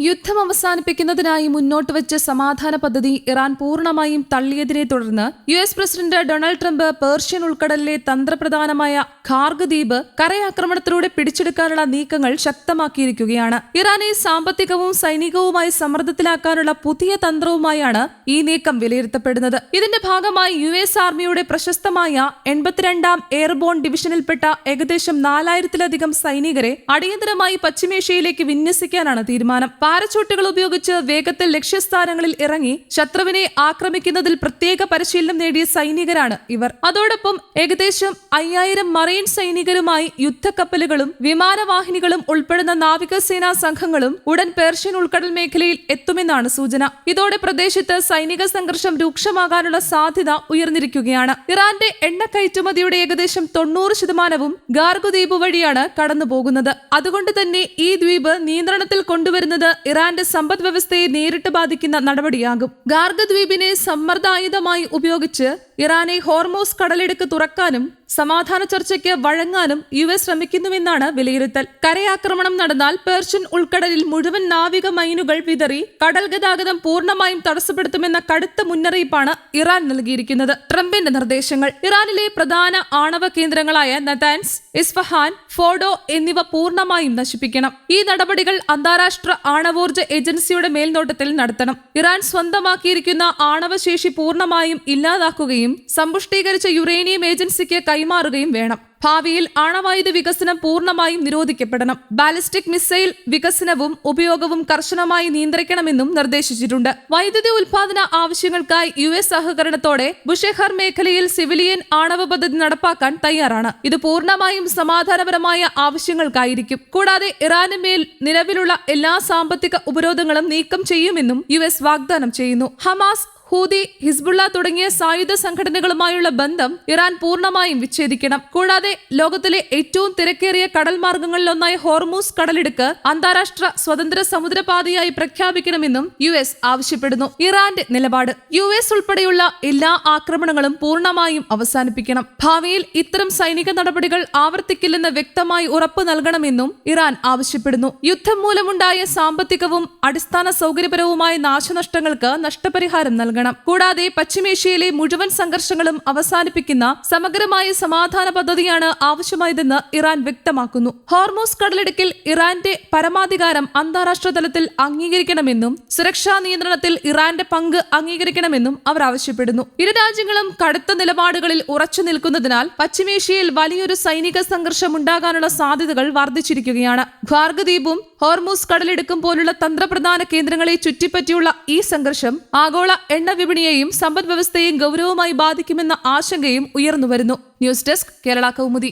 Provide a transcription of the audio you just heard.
യുദ്ധം അവസാനിപ്പിക്കുന്നതിനായി മുന്നോട്ട് വെച്ച സമാധാന പദ്ധതി ഇറാൻ പൂർണ്ണമായും തള്ളിയതിനെ തുടർന്ന് US president Donald Trump Persian ഉൾക്കടലിലെ തന്ത്രപ്രധാനമായ ഖാർഗ് ദ്വീപ് കരയാക്രമണത്തിലൂടെ പിടിച്ചെടുക്കാനുള്ള നീക്കങ്ങൾ ശക്തമാക്കിയിരിക്കുകയാണ്. ഇറാനെ സാമ്പത്തികവും സൈനികവുമായി സമ്മർദ്ദത്തിലാക്കാനുള്ള പുതിയ തന്ത്രവുമായാണ് ഈ നീക്കം വിലയിരുത്തപ്പെടുന്നത്. ഇതിന്റെ ഭാഗമായി യുഎസ് ആർമിയുടെ പ്രശസ്തമായ 82ാം എയർബോൺ ഡിവിഷനിൽപ്പെട്ട ഏകദേശം 4000-ലധികം സൈനികരെ അടിയന്തരമായി പശ്ചിമേഷ്യയിലേക്ക് വിന്യസിക്കാനാണ് തീരുമാനം. പാരച്ചൂട്ടുകൾ ഉപയോഗിച്ച് വേഗത്തിൽ ലക്ഷ്യസ്ഥാനങ്ങളിൽ ഇറങ്ങി ശത്രുവിനെ ആക്രമിക്കുന്നതിൽ പ്രത്യേക പരിശീലനം നേടിയ സൈനികരാണ് ഇവർ. അതോടൊപ്പം ഏകദേശം 5000 മറൈൻ സൈനികരുമായി യുദ്ധക്കപ്പലുകളും വിമാനവാഹിനികളും ഉൾപ്പെടുന്ന നാവികസേനാ സംഘങ്ങളും ഉടൻ പേർഷ്യൻ ഉൾക്കടൽ മേഖലയിൽ എത്തുമെന്നാണ് സൂചന. ഇതോടെ പ്രദേശത്ത് സൈനിക സംഘർഷം രൂക്ഷമാകാനുള്ള സാധ്യത ഉയർന്നിരിക്കുകയാണ്. ഇറാന്റെ എണ്ണ കയറ്റുമതിയുടെ ഏകദേശം 90% ഖാർഗ് ദ്വീപ് വഴിയാണ് കടന്നുപോകുന്നത്. അതുകൊണ്ട് തന്നെ ഈ ദ്വീപ് നിയന്ത്രണത്തിൽ കൊണ്ടുവരുന്നത് ഇറാന്റെ സമ്പദ് വ്യവസ്ഥയെ നേരിട്ട് ബാധിക്കുന്ന നടപടിയാകും. ഖാർഗ് ദ്വീപിനെ സമ്മർദ്ദായുധമായി ഉപയോഗിച്ച് ഇറാനെ ഹോർമോസ് കടലിടുക്ക് തുറക്കാനും സമാധാന ചർച്ചയ്ക്ക് വഴങ്ങാനും യുഎസ് ശ്രമിക്കുന്നുവെന്നാണ് വിലയിരുത്തൽ. കരയാക്രമണം നടന്നാൽ പേർഷ്യൻ ഉൾക്കടലിൽ മുഴുവൻ നാവിക മൈനുകൾ വിതറി കടൽ ഗതാഗതം പൂർണ്ണമായും തടസ്സപ്പെടുത്തുമെന്ന കടുത്ത മുന്നറിയിപ്പാണ് ഇറാൻ നൽകിയിരിക്കുന്നത്. ട്രംപിന്റെ നിർദ്ദേശങ്ങൾ: ഇറാനിലെ പ്രധാന ആണവ കേന്ദ്രങ്ങളായ നതാൻസ്, ഇസ്ഫഹാൻ, ഫോഡോ എന്നിവ പൂർണ്ണമായും നശിപ്പിക്കണം. ഈ നടപടികൾ അന്താരാഷ്ട്ര ആണവോർജ ഏജൻസിയുടെ മേൽനോട്ടത്തിൽ നടത്തണം. ഇറാൻ സ്വന്തമാക്കിയിരിക്കുന്ന ആണവശേഷി പൂർണ്ണമായും ഇല്ലാതാക്കുകയും സമ്പുഷ്ടീകരിച്ച യുറേനിയം ഏജൻസിക്ക് കൈമാറുകയും വേണം. ഭാവിയിൽ ആണവായുധ വികസനം പൂർണ്ണമായും നിരോധിക്കപ്പെടണം. ബാലിസ്റ്റിക് മിസൈൽ വികസനവും ഉപയോഗവും കർശനമായി നിയന്ത്രിക്കണമെന്നും നിർദ്ദേശിച്ചിട്ടുണ്ട്. വൈദ്യുതി ഉൽപാദന ആവശ്യങ്ങൾക്കായി യുഎസ് സഹകരണത്തോടെ ബുഷെഹർ മേഖലയിൽ സിവിലിയൻ ആണവ പദ്ധതി നടപ്പാക്കാൻ തയ്യാറാണ്. ഇത് പൂർണ്ണമായും സമാധാനപരമായ ആവശ്യങ്ങൾക്കായിരിക്കും. കൂടാതെ ഇറാന് മേൽ നിലവിലുള്ള എല്ലാ സാമ്പത്തിക ഉപരോധങ്ങളും നീക്കം ചെയ്യുമെന്നും യുഎസ് വാഗ്ദാനം ചെയ്യുന്നു. ഹമാസ്, ഹൂതി, ഹിസ്ബുള്ള തുടങ്ങിയ സായുധ സംഘടനകളുമായുള്ള ബന്ധം ഇറാൻ പൂർണ്ണമായും വിച്ഛേദിക്കണം. കൂടാതെ ലോകത്തിലെ ഏറ്റവും തിരക്കേറിയ കടൽ മാർഗങ്ങളിലൊന്നായ ഹോർമൂസ് കടലിടുക്ക് അന്താരാഷ്ട്ര സ്വതന്ത്ര സമുദ്രപാതയായി പ്രഖ്യാപിക്കണമെന്നും യുഎസ് ആവശ്യപ്പെടുന്നു. ഇറാന്റെ നിലപാട്: യുഎസ് ഉൾപ്പെടെയുള്ള എല്ലാ ആക്രമണങ്ങളും പൂർണ്ണമായും അവസാനിപ്പിക്കണം. ഭാവിയിൽ ഇത്തരം സൈനിക നടപടികൾ ആവർത്തിക്കില്ലെന്ന് വ്യക്തമായി ഉറപ്പു നൽകണമെന്നും ഇറാൻ ആവശ്യപ്പെടുന്നു. യുദ്ധം മൂലമുണ്ടായ സാമ്പത്തികവും അടിസ്ഥാന സൗകര്യപരവുമായ നാശനഷ്ടങ്ങൾക്ക് നഷ്ടപരിഹാരം നൽകണം. കൂടാതെ പശ്ചിമേഷ്യയിലെ മുഴുവൻ സംഘർഷങ്ങളും അവസാനിപ്പിക്കുന്ന സമഗ്രമായ സമാധാന പദ്ധതിയാണ് ആവശ്യമായതെന്ന് ഇറാൻ വ്യക്തമാക്കുന്നു. ഹോർമൂസ് കടലിടുക്കിൽ ഇറാന്റെ പരമാധികാരം അന്താരാഷ്ട്ര തലത്തിൽ അംഗീകരിക്കണമെന്നും സുരക്ഷാ നിയന്ത്രണത്തിൽ ഇറാന്റെ പങ്ക് അംഗീകരിക്കണമെന്നും അവർ ആവശ്യപ്പെടുന്നു. ഇരു രാജ്യങ്ങളും കടുത്ത നിലപാടുകളിൽ ഉറച്ചു നിൽക്കുന്നതിനാൽ പശ്ചിമേഷ്യയിൽ വലിയൊരു സൈനിക സംഘർഷം ഉണ്ടാകാനുള്ള സാധ്യതകൾ വർദ്ധിച്ചിരിക്കുകയാണ്. ഖാർഗ് ദ്വീപും ഹോർമൂസ് കടലിടുക്കും പോലുള്ള തന്ത്രപ്രധാന കേന്ദ്രങ്ങളെ ചുറ്റിപ്പറ്റിയുള്ള ഈ സംഘർഷം ആഗോള എണ്ണ വിപണിയെയും സമ്പദ് വ്യവസ്ഥയെയും ഗൗരവമായി ബാധിക്കുമെന്ന ആശങ്കയും ഉയർന്നുവരുന്നു. News desk, Kerala Kaumudi.